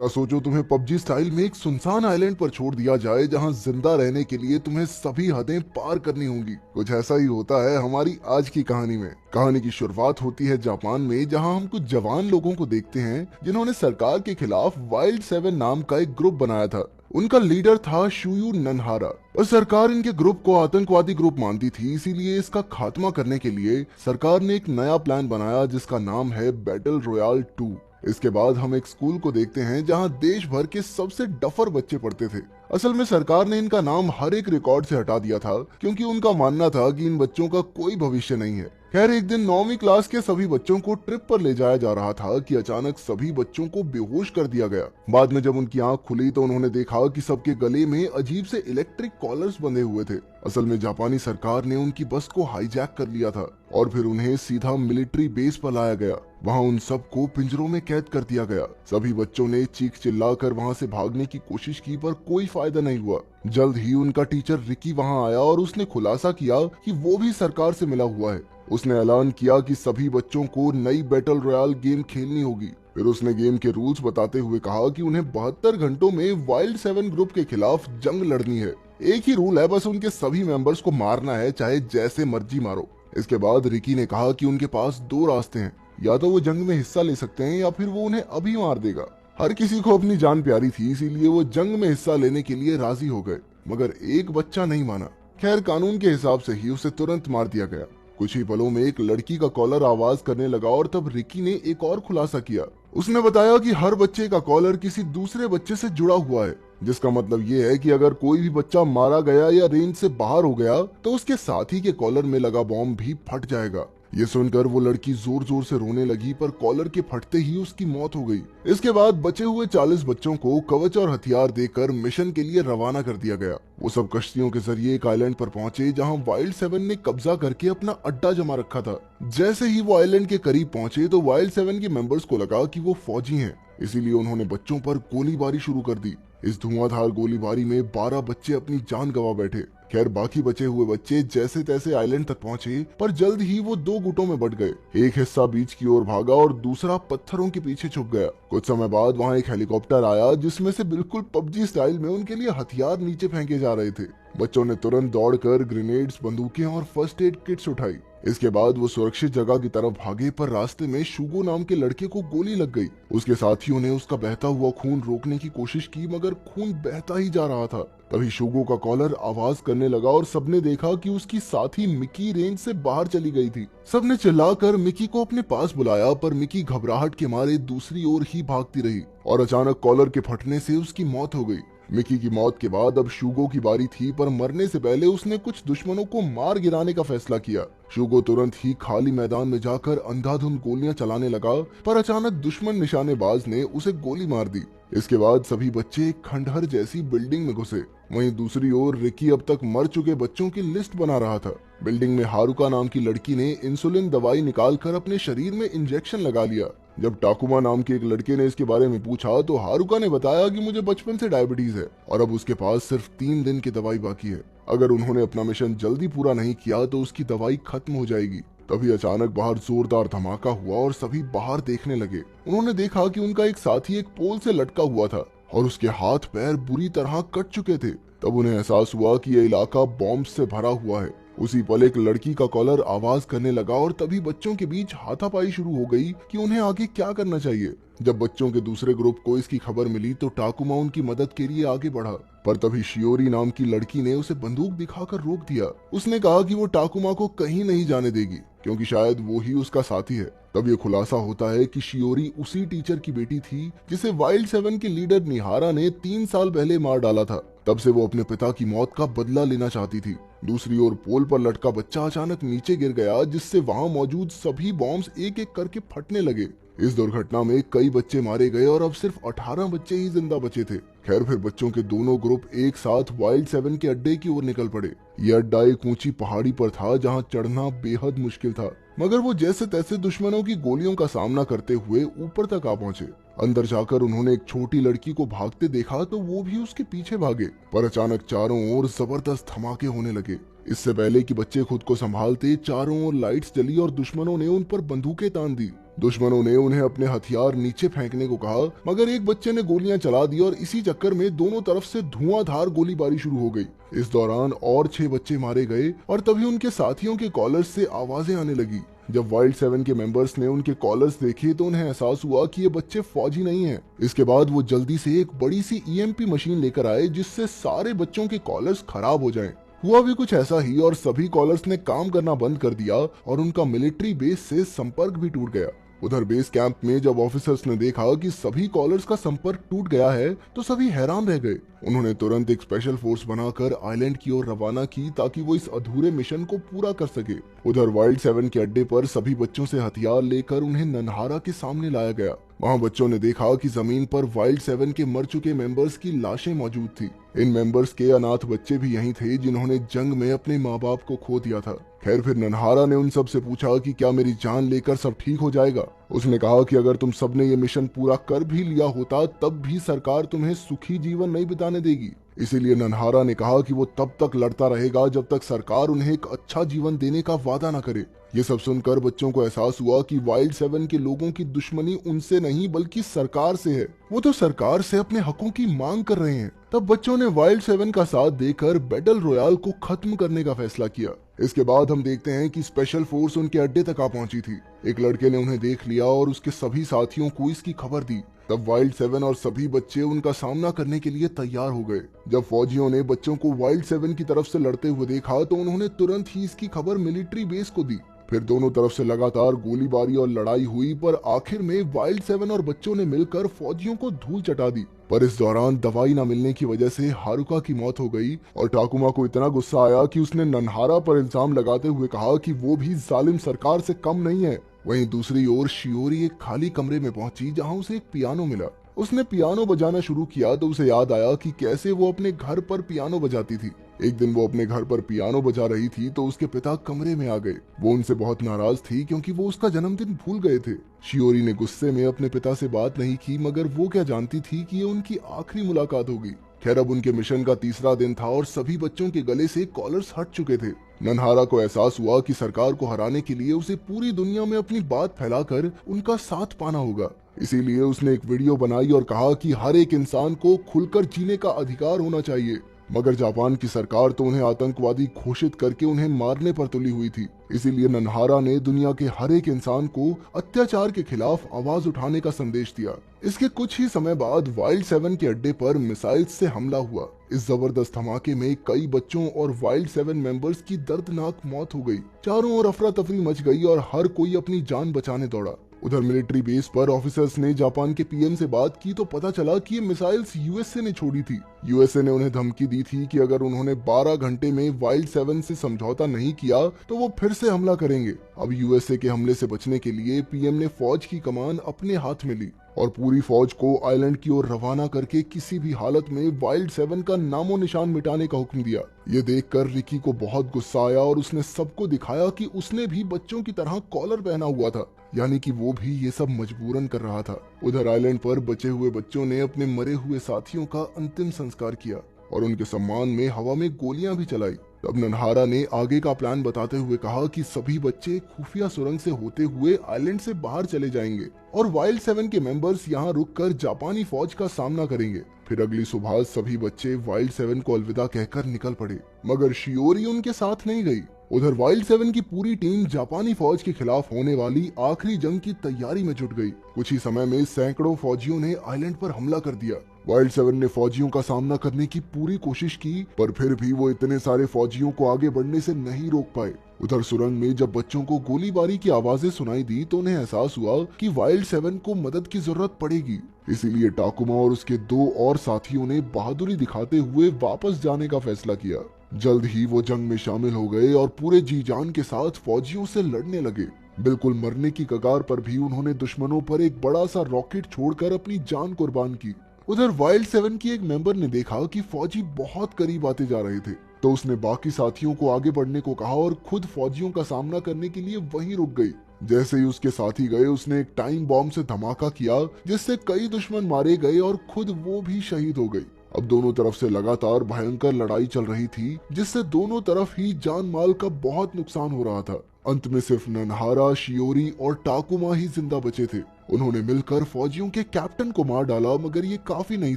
या सोचो तुम्हें पबजी स्टाइल में एक सुनसान आइलैंड पर छोड़ दिया जाए जहां जिंदा रहने के लिए तुम्हें सभी हदें पार करनी होंगी। कुछ ऐसा ही होता है हमारी आज की कहानी में। कहानी की शुरुआत होती है जापान में, जहां हम कुछ जवान लोगों को देखते हैं जिन्होंने सरकार के खिलाफ वाइल्ड सेवन नाम का एक ग्रुप बनाया था। उनका लीडर था शुयू ननहारा और सरकार इनके ग्रुप को आतंकवादी ग्रुप मानती थी, इसीलिए इसका खात्मा करने के लिए सरकार ने एक नया प्लान बनाया जिसका नाम है बैटल रॉयल 2। इसके बाद हम एक स्कूल को देखते हैं जहां देश भर के सबसे डफर बच्चे पढ़ते थे। असल में सरकार ने इनका नाम हर एक रिकॉर्ड से हटा दिया था क्योंकि उनका मानना था कि इन बच्चों का कोई भविष्य नहीं है। खैर, एक दिन 9वीं क्लास के सभी बच्चों को ट्रिप पर ले जाया जा रहा था कि अचानक सभी बच्चों को बेहोश कर दिया गया। बाद में जब उनकी आंख खुली तो उन्होंने देखा कि सबके गले में अजीब से इलेक्ट्रिक कॉलर्स बंधे हुए थे। असल में जापानी सरकार ने उनकी बस को हाईजैक कर लिया था और फिर उन्हें सीधा मिलिट्री बेस पर लाया गया। वहां उन सबको पिंजरों में कैद कर दिया गया। सभी बच्चों ने चीख चिल्लाकर वहां से भागने की कोशिश की पर कोई फायदा नहीं हुआ। जल्द ही उनका टीचर रिकी वहां आया और उसने खुलासा किया कि वो भी सरकार से मिला हुआ है। उसने ऐलान किया कि सभी बच्चों को नई बैटल रॉयल गेम खेलनी होगी। फिर उसने गेम के रूल्स बताते हुए कहा कि उन्हें 72 घंटों में वाइल्ड सेवन ग्रुप के खिलाफ जंग लड़नी है। एक ही रूल है, बस उनके सभी मेंबर्स को मारना है, चाहे जैसे मर्जी मारो। इसके बाद रिकी ने कहा कि उनके पास दो रास्ते हैं, या तो वो जंग में हिस्सा ले सकते हैं या फिर वो उन्हें अभी मार देगा। हर किसी को अपनी जान प्यारी थी, इसीलिए वो जंग में हिस्सा लेने के लिए राजी हो गए, मगर एक बच्चा नहीं माना। खैर, कानून के हिसाब से ही उसे तुरंत मार दिया गया। कुछ ही पलों में एक लड़की का कॉलर आवाज करने लगा और तब रिकी ने एक और खुलासा किया। उसने बताया कि हर बच्चे का कॉलर किसी दूसरे बच्चे से जुड़ा हुआ है, जिसका मतलब ये है कि अगर कोई भी बच्चा मारा गया या रेंज से बाहर हो गया तो उसके साथी के कॉलर में लगा बॉम्ब भी फट जाएगा। ये सुनकर वो लड़की जोर जोर से रोने लगी, पर कॉलर के फटते ही उसकी मौत हो गई। इसके बाद बचे हुए 40 बच्चों को कवच और हथियार देकर मिशन के लिए रवाना कर दिया गया। वो सब कश्तियों के जरिए एक आइलैंड पर पहुंचे जहां वाइल्ड सेवन ने कब्जा करके अपना अड्डा जमा रखा था। जैसे ही वो आइलैंड के करीब पहुंचे तो वाइल्ड सेवन के मेंबर्स को लगा कि वो फौजी हैं, इसीलिए उन्होंने बच्चों पर गोलीबारी शुरू कर दी। इस धुआंधार गोलीबारी में 12 बच्चे अपनी जान गंवा बैठे। खैर, बाकी बचे हुए बच्चे जैसे तैसे आइलैंड तक पहुंचे, पर जल्द ही वो दो गुटों में बंट गए। एक हिस्सा बीच की ओर भागा और दूसरा पत्थरों के पीछे छुप गया। कुछ समय बाद वहां एक हेलीकॉप्टर आया जिसमें से बिल्कुल पबजी स्टाइल में उनके लिए हथियार नीचे फेंके जा रहे थे। बच्चों ने तुरंत दौड़कर ग्रेनेड्स, बंदूकें और फर्स्ट एड किट्स उठाई। इसके बाद वो सुरक्षित जगह की तरफ भागे, पर रास्ते में शुगो नाम के लड़के को गोली लग गई। उसके साथियों ने उसका बहता हुआ खून रोकने की कोशिश की, मगर खून बहता ही जा रहा था। तभी शुगो का कॉलर आवाज करने लगा और सबने देखा कि उसकी साथी मिकी रेंज से बाहर चली गई थी। सबने चिल्लाकर मिकी को अपने पास बुलाया, पर मिकी घबराहट के मारे दूसरी ओर ही भागती रही और अचानक कॉलर के फटने से उसकी मौत हो गई। मिकी की मौत के बाद अब शुगो की बारी थी, पर मरने से पहले उसने कुछ दुश्मनों को मार गिराने का फैसला किया। शुगो तुरंत ही खाली मैदान में जाकर अंधाधुंध गोलियां चलाने लगा, पर अचानक दुश्मन निशानेबाज ने उसे गोली मार दी। इसके बाद सभी बच्चे एक खंडहर जैसी बिल्डिंग में घुसे। वहीं दूसरी ओर रिकी अब तक मर चुके बच्चों की लिस्ट बना रहा था। बिल्डिंग में हारुका नाम की लड़की ने इंसुलिन दवाई निकालकर अपने शरीर में इंजेक्शन लगा लिया। जब टाकुमा नाम के एक लड़के ने इसके बारे में पूछा तो हारुका ने बताया कि मुझे बचपन से डायबिटीज है और अब उसके पास सिर्फ 3 दिन की दवाई बाकी है। अगर उन्होंने अपना मिशन जल्दी पूरा नहीं किया तो उसकी दवाई खत्म हो जाएगी। तभी अचानक बाहर जोरदार धमाका हुआ और सभी बाहर देखने लगे। उन्होंने देखा कि उनका एक साथी एक पोल से लटका हुआ था और उसके हाथ पैर बुरी तरह कट चुके थे। तब उन्हें एहसास हुआ कि यह इलाका बॉम्ब से भरा हुआ है। उसी पल एक लड़की का कॉलर आवाज करने लगा और तभी बच्चों के बीच हाथापाई शुरू हो गई कि उन्हें आगे क्या करना चाहिए। जब बच्चों के दूसरे ग्रुप को इसकी खबर मिली तो टाकुमा उनकी मदद के लिए आगे बढ़ा, पर तभी शियोरी नाम की लड़की ने उसे बंदूक दिखाकर रोक दिया। उसने कहा कि वो टाकुमा को कहीं नहीं जाने देगी क्योंकि शायद वो ही उसका साथी है। तब ये खुलासा होता है कि शियोरी उसी टीचर की बेटी थी जिसे वाइल्ड सेवन के लीडर निहारा ने 3 साल पहले मार डाला था। तब से वो अपने पिता की मौत का बदला लेना चाहती थी। दूसरी ओर पोल पर लटका बच्चा अचानक नीचे गिर गया, जिससे वहां मौजूद सभी बॉम्ब्स एक एक करके फटने लगे। इस दुर्घटना में कई बच्चे मारे गए और अब सिर्फ 18 बच्चे ही जिंदा बचे थे। खैर, फिर बच्चों के दोनों ग्रुप एक साथ वाइल्ड सेवन के अड्डे की ओर निकल पड़े। यह अड्डा एक ऊंची पहाड़ी पर था जहां चढ़ना बेहद मुश्किल था, मगर वो जैसे तैसे दुश्मनों की गोलियों का सामना करते हुए ऊपर तक आ पहुंचे। अंदर जाकर उन्होंने एक छोटी लड़की को भागते देखा तो वो भी उसके पीछे भागे, पर अचानक चारों ओर जबरदस्त धमाके होने लगे। इससे पहले कि बच्चे खुद को संभालते, चारों ओर लाइट्स जली और दुश्मनों ने उन पर बंदूकें तान दी। दुश्मनों ने उन्हें अपने हथियार नीचे फेंकने को कहा, मगर एक बच्चे ने गोलियां चला दी और इसी चक्कर में दोनों तरफ से धुआंधार गोलीबारी शुरू हो गई। इस दौरान और 6 बच्चे मारे गए और तभी उनके साथियों के कॉलर्स से आवाजें आने लगी। जब वाइल्ड 7 के मेंबर्स ने उनके कॉलर्स देखे तो उन्हें एहसास हुआ कि ये बच्चे फौजी नहीं हैं। इसके बाद वो जल्दी से एक बड़ी सी ईएमपी मशीन लेकर आए जिससे सारे बच्चों के कॉलर्स खराब हो जाएं। हुआ भी कुछ ऐसा ही और सभी कॉलर्स ने काम करना बंद कर दिया और उनका मिलिट्री बेस से संपर्क भी टूट गया। उधर बेस कैंप में जब ऑफिसर्स ने देखा कि सभी कॉलर्स का संपर्क टूट गया है तो सभी हैरान रह गए। उन्होंने तुरंत एक स्पेशल फोर्स बनाकर आइलैंड की ओर रवाना की ताकि वो इस अधूरे मिशन को पूरा कर सके। उधर वाइल्ड 7 के अड्डे पर सभी बच्चों से हथियार लेकर उन्हें नन्हारा के सामने लाया गया। वहाँ बच्चों ने देखा कि जमीन पर वाइल्ड 7 के मर चुके मेंबर्स की लाशें मौजूद थी। इन मेंबर्स के अनाथ बच्चे भी यहीं थे जिन्होंने जंग में अपने माँ बाप को खो दिया था। खैर फिर नन्हारा ने उन सब से पूछा कि क्या मेरी जान लेकर सब ठीक हो जाएगा। उसने कहा कि अगर तुम सबने ये मिशन पूरा कर भी लिया होता तब भी सरकार तुम्हें सुखी जीवन नहीं बिताने देगी। इसीलिए नन्हारा ने कहा कि वो तब तक लड़ता रहेगा जब तक सरकार उन्हें एक अच्छा जीवन देने का वादा न करे। ये सब सुनकर बच्चों को एहसास हुआ कि वाइल्ड 7 के लोगों की दुश्मनी उनसे नहीं बल्कि सरकार से है। वो तो सरकार से अपने हकों की मांग कर रहे हैं। तब बच्चों ने वाइल्ड 7 का साथ देकर बैटल रॉयल को खत्म करने का फैसला किया। इसके बाद हम देखते हैं कि स्पेशल फोर्स उनके अड्डे तक आ पहुंची थी। एक लड़के ने उन्हें देख लिया और उसके सभी साथियों को इसकी खबर दी। तब वाइल्ड 7 और सभी बच्चे उनका सामना करने के लिए तैयार हो गए। जब फौजियों ने बच्चों को वाइल्ड 7 की तरफ से लड़ते हुए देखा तो उन्होंने तुरंत ही इसकी खबर मिलिट्री बेस को दी। फिर दोनों तरफ से लगातार गोलीबारी और लड़ाई हुई, पर आखिर में वाइल्ड 7 और बच्चों ने मिलकर फौजियों को धूल चटा दी। पर इस दौरान दवाई न मिलने की वजह से हारुका की मौत हो गई और टाकुमा को इतना गुस्सा आया कि उसने नन्हारा पर इल्जाम लगाते हुए कहा कि वो भी जालिम सरकार से कम नहीं है। वहीं दूसरी ओर शियोरी एक खाली कमरे में पहुंची जहां उसे एक पियानो मिला। उसने पियानो बजाना शुरू किया तो उसे याद आया कि कैसे वो अपने घर पर पियानो बजाती थी। एक दिन वो अपने घर पर पियानो बजा रही थी तो उसके पिता कमरे में आ गए। वो उनसे बहुत नाराज थी क्योंकि वो उसका जन्मदिन भूल गए थे। शियोरी ने गुस्से में अपने पिता से बात नहीं की, मगर वो क्या जानती थी कि ये उनकी आखिरी मुलाकात होगी। खैर अब उनके मिशन का तीसरा दिन था और सभी बच्चों के गले से कॉलर्स हट चुके थे। नन्हारा को एहसास हुआ कि सरकार को हराने के लिए उसे पूरी दुनिया में अपनी बात फैलाकर उनका साथ पाना होगा। इसीलिए उसने एक वीडियो बनाई और कहा कि हर एक इंसान को खुलकर जीने का अधिकार होना चाहिए। मगर जापान की सरकार तो उन्हें आतंकवादी घोषित करके उन्हें मारने पर तुली हुई थी। इसीलिए नन्हारा ने दुनिया के हर एक इंसान को अत्याचार के खिलाफ आवाज उठाने का संदेश दिया। इसके कुछ ही समय बाद वाइल्ड 7 के अड्डे पर मिसाइल से हमला हुआ। इस जबरदस्त धमाके में कई बच्चों और वाइल्ड 7 मेंबर्स की दर्दनाक मौत हो गई। चारों ओर अफरा तफरी मच गई और हर कोई अपनी जान बचाने दौड़ा। उधर मिलिट्री बेस पर ऑफिसर्स ने जापान के पीएम से बात की तो पता चला कि ये मिसाइल्स यूएसए ने छोड़ी थी। यूएसए ने उन्हें धमकी दी थी कि अगर उन्होंने 12 घंटे में वाइल्ड 7 से समझौता नहीं किया तो वो फिर से हमला करेंगे। अब यूएसए के हमले से बचने के लिए पीएम ने फौज की कमान अपने हाथ में ली और पूरी फौज को आइलैंड की ओर रवाना करके किसी भी हालत में वाइल्ड 7 का नामो निशान मिटाने का हुक्म दिया। ये देखकर रिकी को बहुत गुस्सा आया और उसने सबको दिखाया कि उसने भी बच्चों की तरह कॉलर पहना हुआ था, यानी कि वो भी ये सब मजबूरन कर रहा था। उधर आइलैंड पर बचे हुए बच्चों ने अपने मरे हुए साथियों का अंतिम संस्कार किया और उनके सम्मान में हवा में गोलियां भी चलाई। तब नन्हारा ने आगे का प्लान बताते हुए कहा कि सभी बच्चे खुफिया सुरंग से होते हुए आइलैंड से बाहर चले जाएंगे और वाइल्ड 7 के मेंबर्स यहाँ रुककर जापानी फौज का सामना करेंगे। फिर अगली सुबह सभी बच्चे वाइल्ड 7 को अलविदा कहकर निकल पड़े, मगर शियोरी उनके साथ नहीं गई। उधर वाइल्ड 7 की पूरी टीम जापानी फौज के खिलाफ होने वाली आखिरी जंग की तैयारी में जुट गई। कुछ ही समय में सैकड़ों फौजियों ने आइलैंड पर हमला कर दिया। वाइल्ड 7 ने फौजियों का सामना करने की पूरी कोशिश की, पर फिर भी वो इतने सारे फौजियों को आगे बढ़ने से नहीं रोक पाए। उधर सुरंग में जब बच्चों को गोलीबारी की आवाजें सुनाई दी तो उन्हें एहसास हुआ कि वाइल्ड 7 को मदद की जरूरत पड़ेगी। इसीलिए टाकुमा और उसके 2 और साथियों ने बहादुरी दिखाते हुए वापस जाने का फैसला किया। जल्द ही वो जंग में शामिल हो गए और पूरे जी जान के साथ फौजियों से लड़ने लगे। बिल्कुल मरने की कगार पर भी उन्होंने दुश्मनों पर एक बड़ा सा रॉकेट छोड़कर अपनी जान कुर्बान की। उधर वाइल्ड 7 की एक मेंबर ने देखा कि फौजी बहुत करीब आते जा रहे थे, तो उसने बाकी साथियों को आगे बढ़ने को कहा और खुद फौजियों का सामना करने के लिए वहीं रुक गई। जैसे ही उसके साथी गए उसने एक टाइम बॉम्ब से धमाका किया जिससे कई दुश्मन मारे गए और खुद वो भी शहीद हो गई। अब दोनों तरफ से लगातार भयंकर लड़ाई चल रही थी जिससे दोनों तरफ ही जान माल का बहुत नुकसान हो रहा था। अंत में सिर्फ नन्हारा, शियोरी और टाकुमा ही जिंदा बचे थे। उन्होंने मिलकर फौजियों के कैप्टन को मार डाला, मगर ये काफी नहीं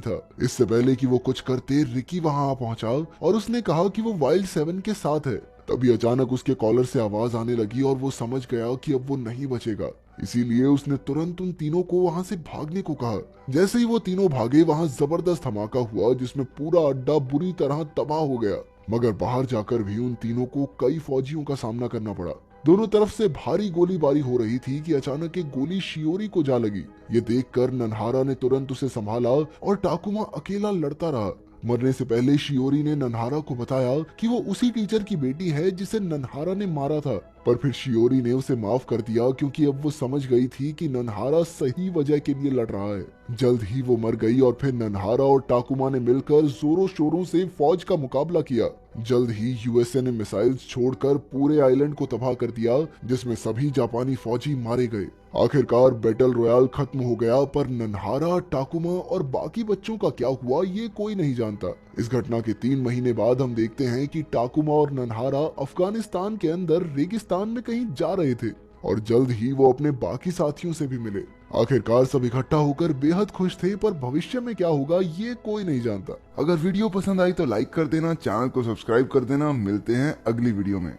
था। इससे पहले कि वो कुछ करते रिकी वहां आ पहुंचा और उसने कहा कि वो वाइल्ड 7 के साथ है। तभी अचानक उसके कॉलर से आवाज आने लगी और वो समझ गया कि अब वो नहीं बचेगा। इसीलिए उसने तुरंत उन तीनों को वहां से भागने को कहा। जैसे ही वो तीनों भागे वहां जबरदस्त धमाका हुआ जिसमें पूरा अड्डा बुरी तरह तबाह हो गया। मगर बाहर जाकर भी उन तीनों को कई फौजियों का सामना करना पड़ा। दोनों तरफ से भारी गोलीबारी हो रही थी कि अचानक एक गोली शियोरी को जा लगी। ये देखकर नन्हारा ने तुरंत उसे संभाला और टाकुमा अकेला लड़ता रहा। मरने से पहले शियोरी ने नन्हारा को बताया कि वो उसी टीचर की बेटी है जिसे नन्हारा ने मारा था, पर फिर शियोरी ने उसे माफ कर दिया क्योंकि अब वो समझ गई थी कि नन्हारा सही वजह के लिए लड़ रहा है। जल्द ही वो मर गई और फिर नन्हारा और टाकुमा ने मिलकर जोरों शोरों से फौज का मुकाबला किया। जल्द ही यूएसए ने मिसाइल्स छोड़कर पूरे आइलैंड को तबाह कर दिया जिसमें सभी जापानी फौजी मारे गए। आखिरकार बैटल रॉयल खत्म हो गया, पर नन्हारा, टाकुमा और बाकी बच्चों का क्या हुआ ये कोई नहीं जानता। इस घटना के 3 महीने बाद हम देखते हैं कि टाकुमा और नन्हारा अफगानिस्तान के अंदर रेगिस्तान में कहीं जा रहे थे और जल्द ही वो अपने बाकी साथियों से भी मिले। आखिरकार सब इकट्ठा होकर बेहद खुश थे, पर भविष्य में क्या होगा ये कोई नहीं जानता। अगर वीडियो पसंद आई तो लाइक कर देना, चैनल को सब्सक्राइब कर देना। मिलते हैं अगली वीडियो में।